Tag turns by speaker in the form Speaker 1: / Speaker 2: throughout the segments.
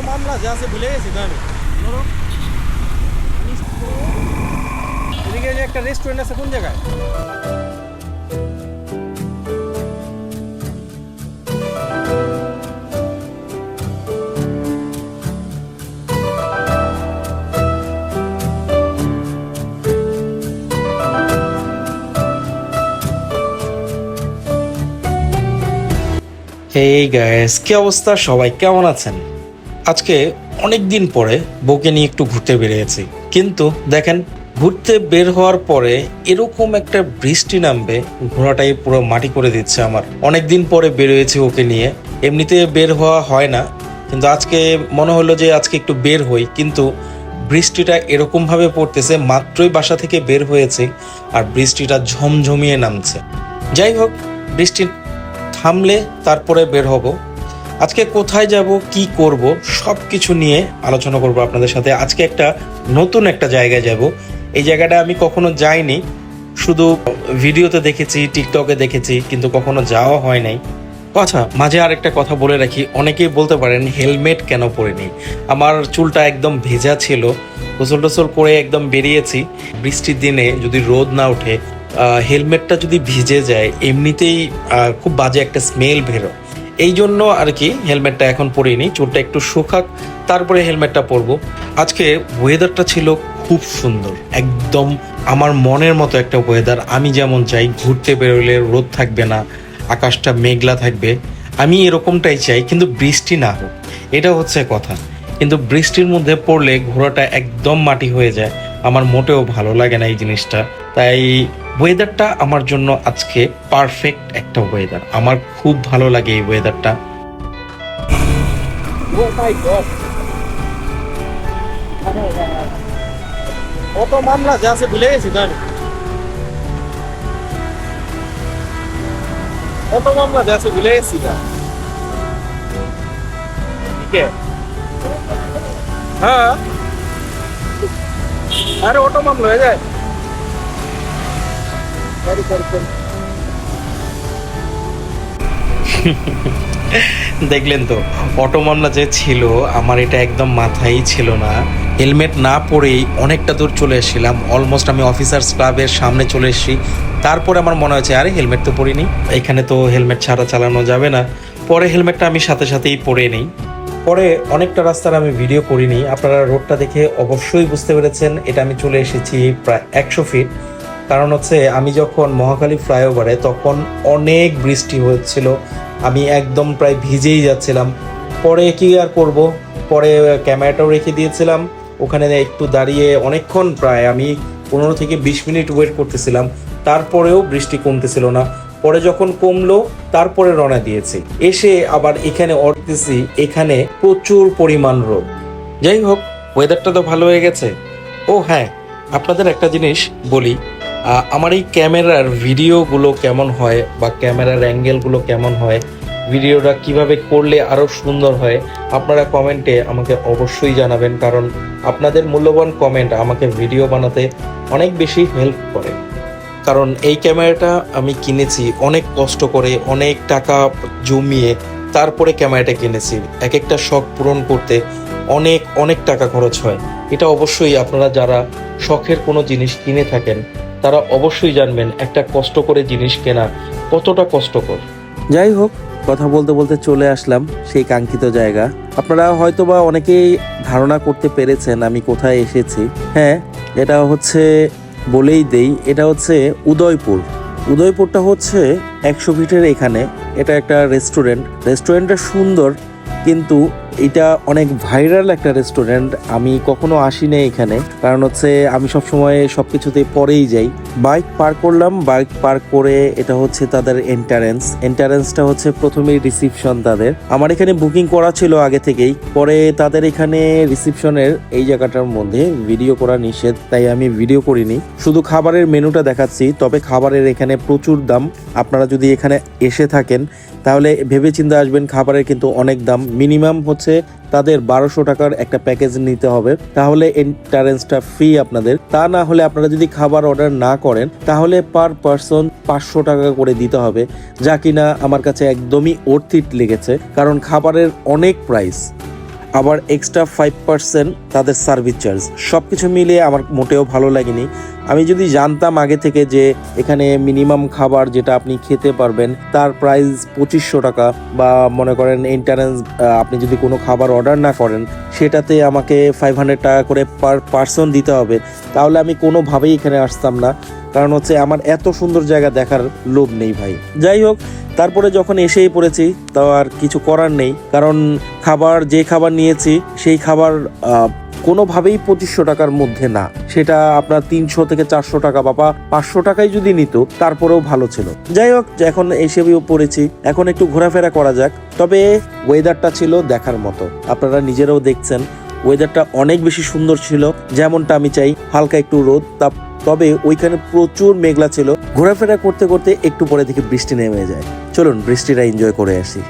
Speaker 1: মামলা যে আছে ভুলে গেছি তো আমি। ধরো এদিকে যে একটা রেস্টুরেন্ট আছে কোন জায়গায়?
Speaker 2: হেই গাইস, কি অবস্থা? সবাই কেমন আছেন? আজকে অনেক দিন পরে বউকে নিয়ে একটু ঘুরতে বেরিয়েছি, কিন্তু দেখেন ঘুরতে বের হওয়ার পরে এরকম একটা বৃষ্টি নামবে, ঘোড়াটাই পুরো মাটি করে দিচ্ছে আমার। অনেক দিন পরে বেরিয়েছি ওকে নিয়ে, এমনিতে বের হওয়া হয় না, কিন্তু আজকে মনে হলো যে আজকে একটু বের হই। কিন্তু বৃষ্টিটা এরকম ভাবে পড়তেছে, মাত্রই বাসা থেকে বের হয়েছে আর বৃষ্টিটা ঝমঝমিয়ে নামছে। যাই হোক, বৃষ্টি থামলে তারপরে বের হব। আজকে কোথায় যাব, কি করব, সব কিছু নিয়ে আলোচনা করব আপনাদের সাথে। আজকে নতুন একটা জায়গায় যাব। এই জায়গাটা আমি কখনো যাইনি, শুধু ভিডিওতে দেখেছি, টিকটকে দেখেছি, কিন্তু কখনো যাওয়া হয় নাই। আচ্ছা, মাঝে আরেকটা কথা বলে রাখি, অনেকেই বলতে পারেন হেলমেট কেন পরিনি। আমার চুলটা একদম ভেজা ছিল, গোসল টোসল করে একদম বেরিয়েছি। বৃষ্টির দিনে যদি রোদ না ওঠে, হেলমেটটা যদি ভিজে যায়, এমনিতেই খুব বাজে একটা স্মেল বেরো। এই জন্য আর কি হেলমেটটা এখন পরিনি, চুলটা একটু শুকাক তারপরে হেলমেটটা পরবো। আজকে ওয়েদারটা ছিল খুব সুন্দর, একদম আমার মনের মতো একটা ওয়েদার। আমি যেমন চাই, ঘুরতে বেরোলে রোদ থাকবে না, আকাশটা মেঘলা থাকবে, আমি এরকমটাই চাই, কিন্তু বৃষ্টি না হোক, এটা হচ্ছে কথা। কিন্তু বৃষ্টির মধ্যে পড়লে ঘোড়াটা একদম মাটি হয়ে যায়, আমার মোটেও ভালো লাগে না এই জিনিসটা। তাই ওয়েদারটা আমার জন্য আজকে পারফেক্ট একটা ওয়েদার, আমার খুব ভালো লাগে এই ওয়েদারটা।
Speaker 1: ও মাই গড, কত মামলা যে আছে ভুলে গেছি তো আমি। কত মামলা যে আছে ভুলে গেছি না। ঠিক আছে, হ্যাঁ, আরে অটো মামলা হয়ে যায়। Sorry sorry sorry.
Speaker 2: দেখলেন তো, অটো মামলা যে ছিল, আমার এটা একদম মাথায় ছিল না। হেলমেট না পরেই অনেকটা দূর চলে এসেছিলাম, অলমোস্ট আমি অফিসার্স ক্লাবের সামনে চলে এসেছি। তারপরে আমার মনে হয়েছে আরে হেলমেট তো পরিনি, এখানে তো হেলমেট ছাড়া চালানো যাবে না। পরে হেলমেটটা আমি সাথে সাথেই পরে নিই। পরে অনেকটা রাস্তার আমি ভিডিও করিনি, আপনারা রোডটা দেখে অবশ্যই বুঝতে পেরেছেন এটা আমি চলে এসেছি প্রায় 100 ফিট। কারণ হচ্ছে আমি যখন মহাখালী ফ্লাইওভারে, তখন অনেক বৃষ্টি হচ্ছিল, আমি একদম প্রায় ভিজেই যাচ্ছিলাম। পরে কি আর করব, পরে ক্যামেরাটাও রেখে দিয়েছিলাম ওখানে, একটু দাঁড়িয়ে অনেকক্ষণ, প্রায় আমি 15 থেকে 20 মিনিট ওয়েট করতেছিলাম, তারপরেও বৃষ্টি কমতেছিল না। পরে যখন কমলো তারপরে রওনা দিয়েছি, এসে আবার এখানে অটতেছি, এখানে প্রচুর পরিমাণ রোদ। যাই হোক, ওয়েদারটা তো ভালো হয়ে গেছে। ও হ্যাঁ, আপনাদের একটা জিনিস বলি, আমার এই ক্যামেরার ভিডিওগুলো কেমন হয় বা ক্যামেরার অ্যাঙ্গেলগুলো কেমন হয়, ভিডিওটা কিভাবে করলে আরও সুন্দর হয়, আপনারা কমেন্টে আমাকে অবশ্যই জানাবেন। কারণ আপনাদের মূল্যবান কমেন্ট আমাকে ভিডিও বানাতে অনেক বেশি হেল্প করে। কারণ এই ক্যামেরাটা আমি কিনেছি অনেক কষ্ট করে, অনেক টাকা জমিয়ে তারপরে ক্যামেরাটা কিনেছি। এক একটা শখ পূরণ করতে অনেক অনেক টাকা খরচ হয়। এটা অবশ্যই আপনারা যারা শখের কোনো জিনিস কিনে থাকেন, তারা অবশ্যই জানবেন একটা কষ্ট করে জিনিস কেনা কতটা কষ্টকর। যাই হোক, কথা বলতে বলতে চলে আসলাম সেই কাঙ্ক্ষিত জায়গা। আপনারা হয়তোবা অনেকেই ধারণা করতে পেরেছেন আমি কোথায় এসেছি। হ্যাঁ, এটা হচ্ছে, বলেই দেই, এটা হচ্ছে উদয়পুর। উদয়পুরটা হচ্ছে 100 ফিটের এখানে। এটা একটা রেস্টুরেন্টটা সুন্দর, কিন্তু এটা অনেক ভাইরাল একটা রেস্টুরেন্ট। আমি কখনো আসি না এখানে, কারণ হচ্ছে আমি সবসময় সবকিছুতে পরেই যাই। বাইক পার্ক করলাম, বাইক পার্ক করে এটা হচ্ছে তাদের এন্টারেন্সটা হচ্ছে প্রথমেই রিসিপশন তাদের। আমার এখানে বুকিং করা ছিল আগে থেকেই, পরে তাদের এখানে রিসিপশনের এই জায়গাটার মধ্যে ভিডিও করা নিষেধ, তাই আমি ভিডিও করিনি, শুধু খাবারের মেনুটা দেখাচ্ছি। তবে খাবারের এখানে প্রচুর দাম, আপনারা যদি এখানে এসে থাকেন তাহলে ভেবেচিন্তে আসবেন। খাবারের কিন্তু অনেক দাম, মিনিমাম হচ্ছে তাদের 1200 টাকার একটা প্যাকেজ নিতে হবে, তাহলে এন্ট্রান্সটা ফ্রি আপনাদের। তা না হলে আপনারা যদি খাবার অর্ডার না করেন তাহলে পার পারসন 500 টাকা করে দিতে হবে, যা কিনা আমার কাছে একদমই অর্থিত লেগেছে, কারণ খাবারের অনেক প্রাইস। আবার এক্সট্রা 5% তাদের সার্ভিস চার্জ। সব কিছু মিলিয়ে আমার মোটেও ভালো লাগেনি। আমি যদি জানতাম আগে থেকে যে এখানে মিনিমাম খাবার যেটা আপনি খেতে পারবেন তার প্রাইস 2500 টাকা, বা মনে করেন এন্ট্রান্স আপনি যদি কোনো খাবার অর্ডার না করেন সেটাতে আমাকে 500 টাকা করে পার পার্সন দিতে হবে, তাহলে আমি কোনোভাবেই এখানে আসতাম না। কারণ হচ্ছে আমার এত সুন্দর জায়গা দেখার লোভ নেই ভাই। যাই হোক, তারপরে যখন এসেই পড়েছি তাও আর কিছু করার নেই, কারণ যে খাবার নিয়েছি সেই খাবার কোনোভাবেই 2500 টাকার মধ্যে না। সেটা আপনার 300 থেকে 400 টাকা বা 500 টাকায় যদি নিত তারপরেও ভালো ছিল। যাই হোক, এখন এসেও পড়েছি, এখন একটু ঘোরাফেরা করা যাক। তবে ওয়েদারটা ছিল দেখার মতো, আপনারা নিজেরাও দেখছেন ওয়েদারটা অনেক বেশি সুন্দর ছিল, যেমনটা আমি চাই। হালকা একটু রোদ, তবে ওইখানে প্রচুর মেঘলা ছিল। ঘোরাফেরা করতে করতে একটু পরে দেখি বৃষ্টি নেমে যায়। চলুন বৃষ্টিটা এনজয় করে আসি।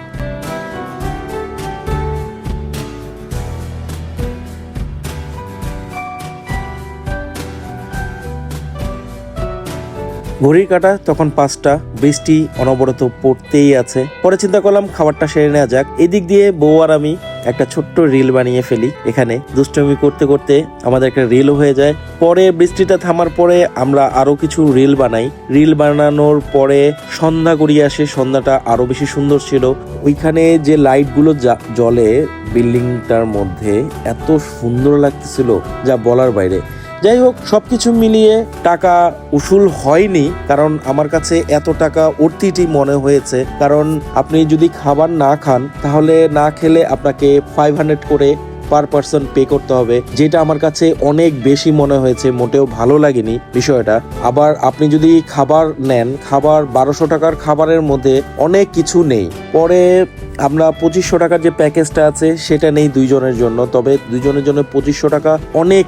Speaker 2: ঘড়ির কাঁটা তখন 5টা, বৃষ্টি অনবরত পড়তেই আছে। পরে চিন্তা করলাম খাবারটা সেরে নেওয়া যাক। এদিক দিয়ে বউ আর আমি একটা ছোট্ট রিল বানিয়ে ফেলি। এখানে দুষ্টমি করতে করতে আমাদের একটা রিলও হয়ে যায়। পরে বৃষ্টিটা থামার পরে আমরা আরো কিছু রিল বানাই। রিল বানানোর পরে সন্ধ্যা গড়িয়ে আসে, সন্ধ্যাটা আরো বেশি সুন্দর ছিল। ওইখানে যে লাইটগুলো জ্বলে বিল্ডিংটার মধ্যে এত সুন্দর লাগতেছিল যা বলার বাইরে। যাই হোক, সবকিছু মিলিয়ে টাকা উসুল হয়নি, কারণ আমার কাছে এত টাকা অর্থিটি মনে হয়েছে। কারণ আপনি যদি খাবার না খান তাহলে না খেলে আপনাকে 500 করে পার পার্সন পে করতে হবে, যেটা আমার কাছে অনেক বেশি মনে হয়েছে। মোটেও ভালো লাগেনি বিষয়টা। আবার আপনি যদি খাবার নেন, খাবার 1200 টাকার খাবারের মধ্যে অনেক কিছু নেই। পরে আমরা 2500 টাকার যে প্যাকেজটা আছে সেটা নেই দুইজনের জন্য। তবে দুইজনের জন্য 2500 টাকা অনেক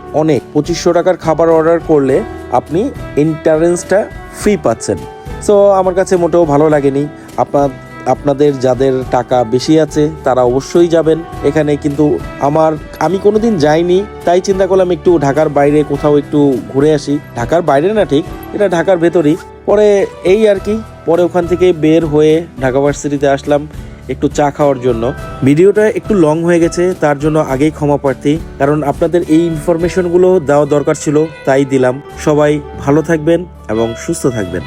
Speaker 2: 2500 টাকার খাবার অর্ডার করলে আপনি এন্ট্রান্সটা ফ্রি পাচ্ছেন। সো আমার কাছে মোটেও ভালো লাগেনি। আপনাদের যাদের টাকা বেশি আছে তারা অবশ্যই যাবেন এখানে, কিন্তু আমি কোনোদিন যাইনি, তাই চিন্তা করলাম একটু ঢাকার বাইরে কোথাও একটু ঘুরে আসি। ঢাকার বাইরে না, ঠিক এটা ঢাকার ভেতরই। পরে এই আর কি, পরে ওখান থেকে বের হয়ে ঢাকা ভার্সিটিতে আসলাম একটু চা খাওয়ার জন্য। ভিডিওটা একটু লং হয়ে গেছে, তার জন্য আগেই ক্ষমা প্রার্থী, কারণ আপনাদের এই ইনফরমেশনগুলো দেওয়া দরকার ছিল, তাই দিলাম। সবাই ভালো থাকবেন এবং সুস্থ থাকবেন।